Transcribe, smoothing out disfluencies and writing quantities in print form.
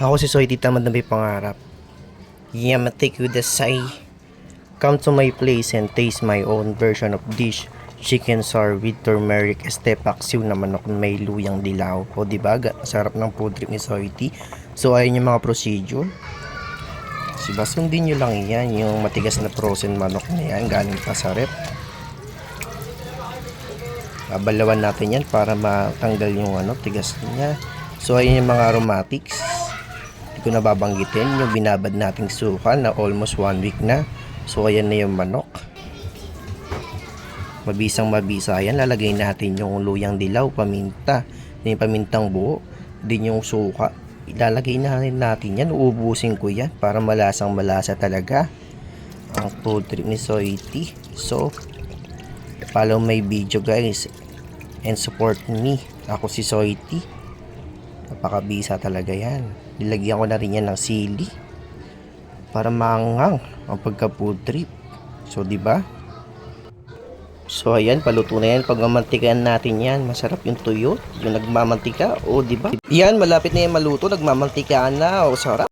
Ako si Soy, tamad na may pangarap. Yamatik with the say. Come to my place and taste my own version of dish. Chicken sour with turmeric estepaksiw na manok na may luyang dilaw. O diba, sarap ng food trip ni Soy. So ayun yung mga procedure. Diba, sundin nyo lang yan. Yung matigas na frozen manok na yan galing pa sa rep. Babalawan natin yan para matanggal yung tigas niya. So ayun yung mga aromatics. Hindi ko na babanggitin. Yung binabad nating suka na almost 1 week na. So ayan na yung manok. Mabisang mabisa yan. Lalagay natin yung luyang dilaw, paminta, yung pamintang buo, din yung suka. Ilalagay natin yan. Uubusin ko yan para malasang malasa talaga ang food trip ni Soy. So follow my video guys and support me. Ako si Soy. Napakabisa talaga yan. Nilagyan ko na rin yan ng sili para maanghang ang pagka food trip. So diba? So ayan, paluto na yan. Pag mamantikaan natin yan, masarap yung tuyo, yung nagmamantika. O diba? Yan, malapit na yan maluto, nagmamantikaan na. O sarap.